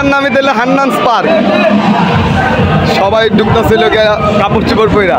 জায়গার নামই দিলে হান্নানস পার্ক। সবাই ঢুকতেছিল কাপড় চোপড় পইরা।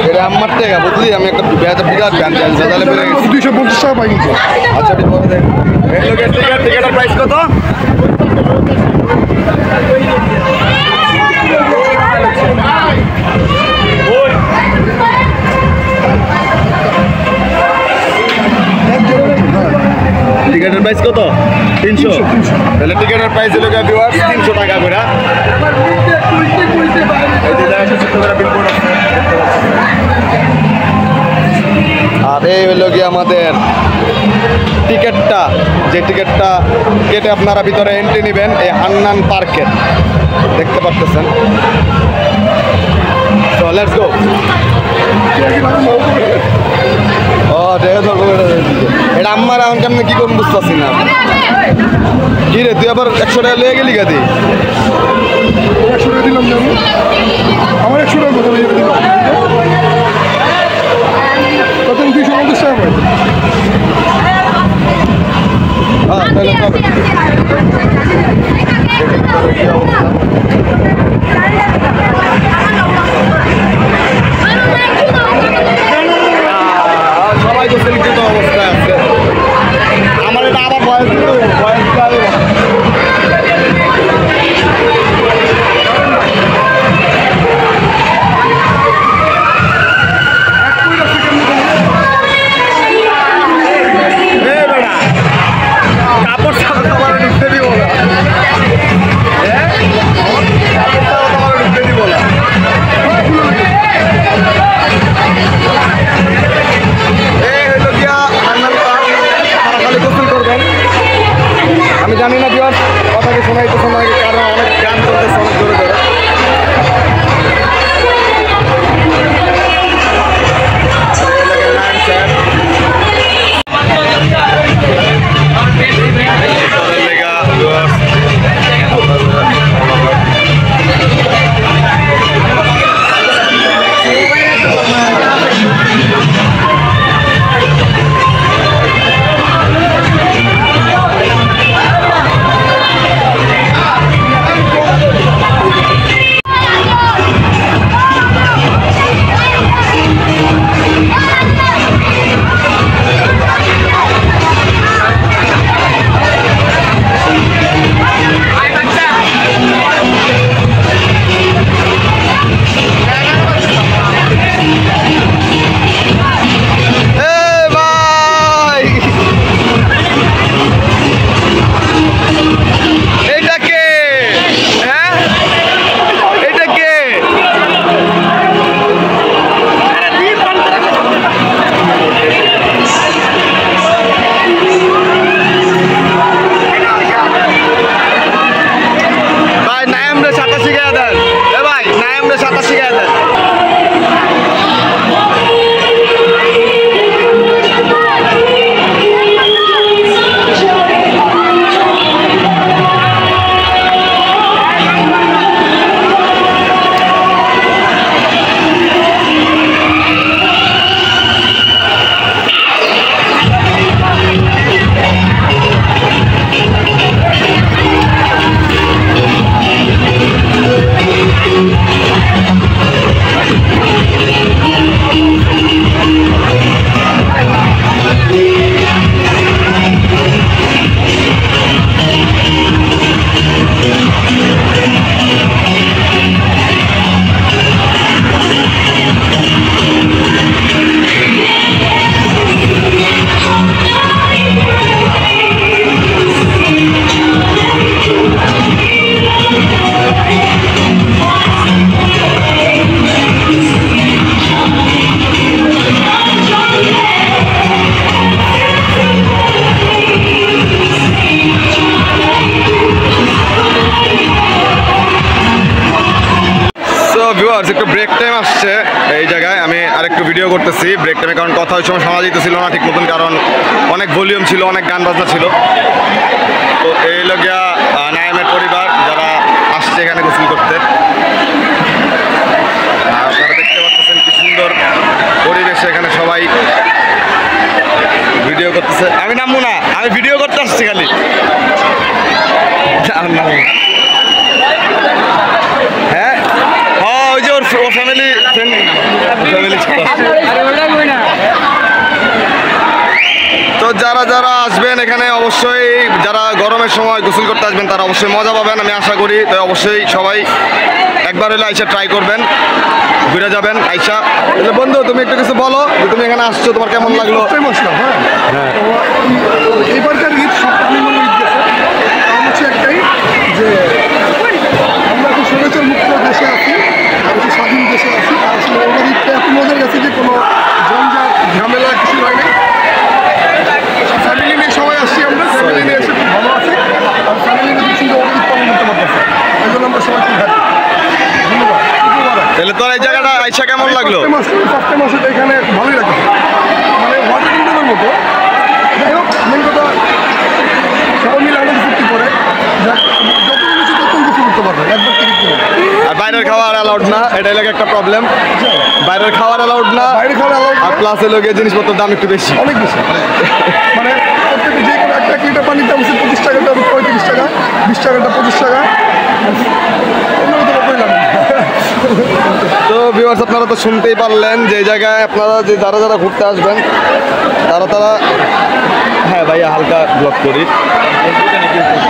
এটা আমার টাকা বুঝলি, আমি একটা বিরাট গান 250 টাকা পাই। আচ্ছা টিকেটের প্রাইস কত? টিকেটের প্রাইস কত? 300। তাহলে টিকেটের প্রাইস হলো 300 টাকা করে। আর এই হলো কি আমাদের টিকিটটা, যে টিকিটটা কেটে আপনারা ভিতরে এন্ট্রি নেবেন এই হান্নান পার্কের, দেখতে পাচ্ছেন। তো লেটস গো। ও এটা আমার এখন কেমন কি করুন বুঝতেছি না। কি রে তুই আবার 100 টাকা লিয়ে গেলি গাদি? 100 টাকা দিলাম না আমার 100 টাকা কথা বলে দিলাম। কত 250 টাকা পাই। হ্যাঁ তাহলে হবে। সবাই তো সেলিব্রিত অবস্থায় আছে। আমার এটা আবার বয়স আমি জানি না বিয়ার কথা কি শোনাইতেছে না, কারণ অনেক গান চলতেছে অনেক জোরে জোরে। একটু ব্রেক টাইম আসছে এই জায়গায়, আমি আরেকটু ভিডিও করতেছি ব্রেক টাইমে, কারণ কথা ওই সময় শোনা যেতেছিল না ঠিক মতন, কারণ অনেক ভলিউম ছিল, অনেক গান বাজনা ছিল। তো এই লগিয়া নায়ামের পরিবার যারা আসছে এখানে গোসল করতে, আপনারা দেখতে পাচ্ছেন কি সুন্দর পরিবেশে এখানে সবাই আছে, আমি নামবো না, আমি ভিডিও করতে আসছি খালি। হ্যাঁ ওই যে ওর ফ্যামিলি তো যারা যারা আসবেন এখানে অবশ্যই যারা গরমের সময় গোসল করতে আসবেন তারা অবশ্যই মজা পাবেন আমি আশা করি। তো অবশ্যই সবাই একবার হলে আইসা ট্রাই করবেন, ঘুরে যাবেন আইসা। তাহলে বন্ধু তুমি একটু কিছু বলো যে তুমি এখানে আসছো, তোমার কেমন লাগলো? হ্যাঁ, এবারকার ঈদ সবচেয়ে ঈদ গেছে, কারণ হচ্ছে একটাই যে আমরা একটু স্বৈরাচার মুক্ত দেশে আছি, আর একটু স্বাধীন দেশে আছি। আর আসলে এবার ঈদটা এত মজার গেছে যে কোনো ঝঞ্ঝাট ঝামেলা কিছু হয় নাই। ফ্যামিলি নিয়ে সবাই আসছি, আমরা ফ্যামিলি নিয়ে এসে খুব ভালো আছি, আর ফ্যামিলি নিয়ে সুন্দর ঈদ পালন করতে পারতেছি, এই জন্য আমরা সবাই খুব হ্যাপি। ধন্যবাদ। তাহলে তোর এই জায়গাটা আইসা কেমন লাগলো? ফার্স্ট টাইম আসলে এখানে ভালোই লাগে, মানে ওয়াটার কিংডমের মতো। যাই হোক, মেন কথা সবাই মিলে আনন্দ ফুর্তি করে যত কিছু তত কিছু করতে পারবে একবার টিকিট কিনে। আর বাইরের খাওয়ার অ্যালাউড না, এটাই লাগে একটা প্রবলেম। বাইরের খাওয়ার অ্যালাউড না, বাইরে খাওয়া অ্যালাউড আর প্লাস এর লগে জিনিসপত্রের দাম একটু বেশি, অনেক বেশি। মানে প্রত্যেকে যে কোনো একটা লিটার পানির দাম হচ্ছে 25 টাকাটা 35 টাকা, 20 টাকাটা 25 টাকা। তো ভিউয়ার্স আপনারা তো শুনতেই পারলেন যে এই জায়গায় আপনারা যে যারা যারা ঘুরতে আসবেন তারা হ্যাঁ ভাইয়া হালকা ব্লগ করি,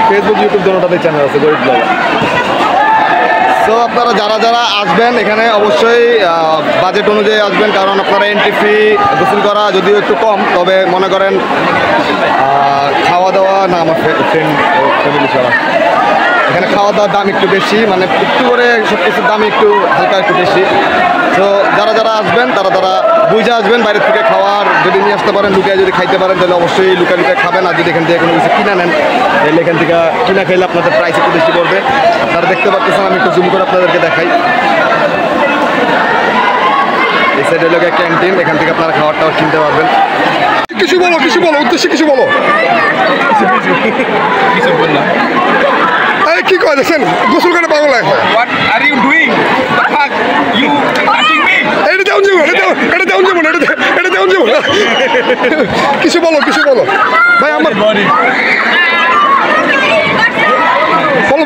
ফেসবুক ইউটিউব দুটোটাতে চ্যানেল আছে গরিব ব্লগ। তো আপনারা যারা যারা আসবেন এখানে অবশ্যই বাজেট অনুযায়ী আসবেন, কারণ আপনারা এন্ট্রি ফি গোসল করা যদিও একটু কম, তবে মনে করেন খাওয়া দাওয়া না, আমার ফ্রেন্ড ফ্যামিলি ছাড়া এখানে খাওয়া দাওয়ার দাম একটু বেশি, মানে একটু করে সব কিছুর দাম একটু হালকা একটু বেশি। তো যারা যারা আসবেন তারা বুঝে আসবেন, বাইরের থেকে খাওয়ার যদি নিয়ে আসতে পারেন, লুকিয়ে যদি খাইতে পারেন তাহলে অবশ্যই লুকিয়ে খাবেন। আর যদি এখান থেকে কোনো কিছু কিনে নেন তাহলে এখান থেকে কিনা খাইলে আপনাদের প্রাইস একটু বেশি পড়বে। আপনারা দেখতে পাচ্ছেন, আমি একটু জুম করে আপনাদেরকে দেখাই। এই সাইড হলো ক্যান্টিন, এখান থেকে আপনারা খাবারটাও কিনতে পারবেন। কিছু বলো উদ্দেশ্যে কিছু বলো। কিছু বললাম। আরে কি কয় দেখেন, গোসল করে পাগল হয়। What are you doing? The fuck? You touching me? এটা দেউন যাবো, এটা দেউন যাবো। কিছু বলো ভাই, আমার Body. বলো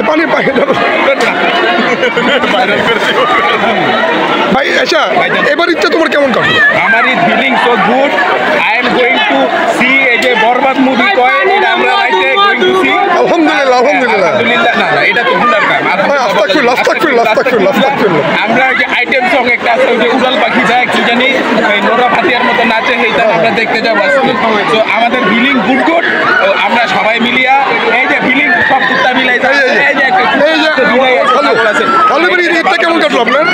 পানি ভাই। আচ্ছা, এবার ঈদটা তোমার কেমন কাটলো? আমার is feeling so good. I am going to see এই যে বরবাদ মুভি কয়, এটা আমরা রাইতে going to see. আলহামদুলিল্লাহ। আলহামদুলিল্লাহ। না এটা তো ভুলার কাম। আস্তাগফিরুল্লাহ। আমরা ওই যে আইটেম সং একটা আছে, ওই যে উড়াল পাখি যায় কি জানি, ওই নোরা ফাতিয়ার মতো নাচে, সেইটা আমরা দেখতে যাবো আজকে। তো আমাদের ফিলিং গুড। আমরা সবাই মিলিয়া এই যে ফিলিং সব কুত্তা মিলাই এই যে একটা খালেবার ঈদটা কেমন কাটলো আপনার?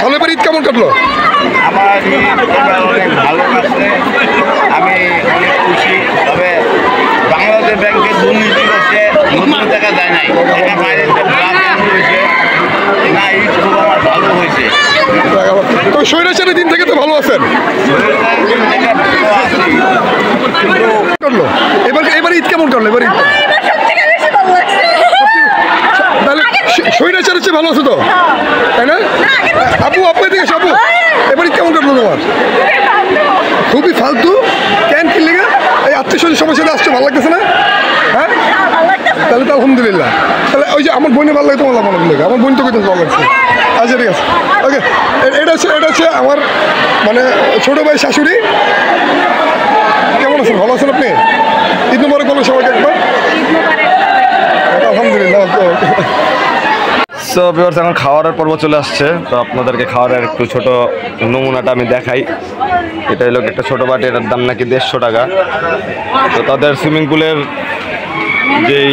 খালেবার ঈদ কেমন কাটলো? আমার অনেক ভালো লাগছে, আমি অনেক খুশি। তবে বাংলাদেশ ব্যাংকে দুর্নীতি হচ্ছে, নতুন টাকা দেয় নাই, এটা বাইরে হয়েছে না, ঈদ খুব আমার ভালো হয়েছে। তো স্বৈরাচারের দিন থেকে তো ভালো আছেন। কাটলো এবার ঈদ কেমন কাটলো? এবার ঈদ তাহলে স্বৈরাচারের চেয়ে ভালো আছে তো, তাই না? আপু এদিকে আপু, এবার ঈদ কেমন কাটলো তোমার? খুবই ফালতু। কেন কি লেগে? এই আত্মীয় সবার সাথে আসছে, ভালো লাগতেছে না? হ্যাঁ, তাহলে তো আলহামদুলিল্লাহ। তাহলে ওই যে আমার বোনের ভালো লাগে, তোমার ভালো লাগে, আমার বোন তো কিন্তু ভালো লাগছে। আচ্ছা ঠিক আছে, ওকে। এটা হচ্ছে আমার মানে ছোটো ভাই শাশুড়ি। কেমন আছেন? ভালো আছেন আপনি? ঈদ মুবারক বলো সবাইকে একবার। আলহামদুলিল্লাহ। সো ভিউয়ার্স এখন খাওয়ারের পর্ব চলে আসছে, তো আপনাদেরকে খাওয়ারের একটু ছোট নমুনাটা আমি দেখাই। এটা হলো একটা ছোটো বাটি, এটার দাম নাকি 150 টাকা। তো তাদের সুইমিং পুলের যেই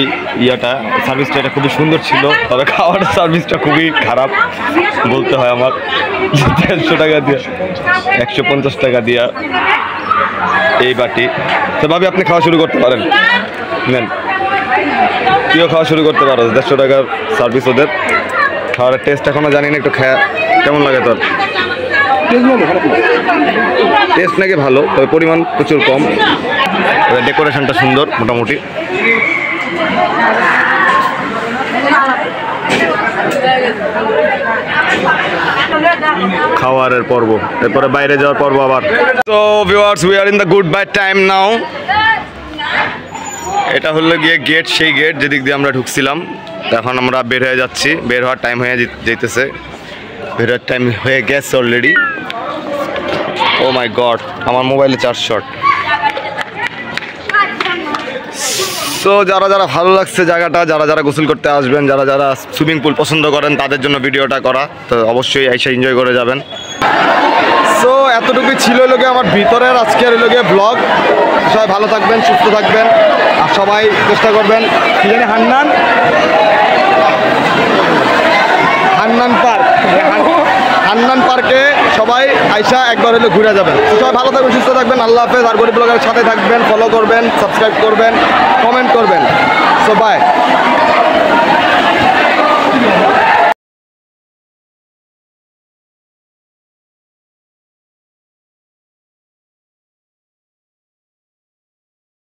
সার্ভিসটা এটা খুবই সুন্দর ছিল, তবে খাওয়ার সার্ভিসটা খুবই খারাপ বলতে হয় আমার। 150 টাকা দিয়ে 150 টাকা দিয়া এই বাটি। তো ভাবি আপনি খাওয়া শুরু করতে পারেন, নেন তুইও খাওয়া শুরু করতে পারো। 150 টাকার সার্ভিস ওদের। খাওয়ার টেস্ট এখনও জানি না, একটু কেমন লাগে তোর? টেস্ট নাকি ভালো, তবে পরিমাণ প্রচুর কম। ডেকোরেশনটা সুন্দর মোটামুটি। খাওয়ারের পর্ব, এরপরে বাইরে যাওয়ার পর্ব আবার। তো viewers, we are in the good bye time now. এটা হলো গিয়ে গেট, সেই গেট যেদিক দিয়ে আমরা ঢুকছিলাম। এখন আমরা বের হয়ে যাচ্ছি, বের হওয়ার টাইম হয়ে যেতেছে, বের হওয়ার টাইম হয়ে গেছে অলরেডি। ও মাই গড, আমার মোবাইলে চার্জ শর্ট। সো যারা যারা ভালো লাগছে জায়গাটা, যারা যারা গোসল করতে আসবেন, যারা যারা সুইমিং পুল পছন্দ করেন, তাদের জন্য ভিডিওটা করা, তো অবশ্যই এসে এনজয় করে যাবেন। সো এতটুকুই ছিল লোকে আমার ভিতরের আজকের লোকে ব্লগ। সবাই ভালো থাকবেন, সুস্থ থাকবেন, আর সবাই চেষ্টা করবেন কি জানি হান্নান পার্ক, হান্নান পার্কে সবাই আইসা একবার হলে ঘুরে যাবেন। সবাই ভালো থাকবেন, সুস্থ থাকবেন, আল্লাহ হাফেজ। আর গরিব ব্লগের সাথে থাকবেন, ফলো করবেন, সাবস্ক্রাইব করবেন, কমেন্ট করবেন। So by.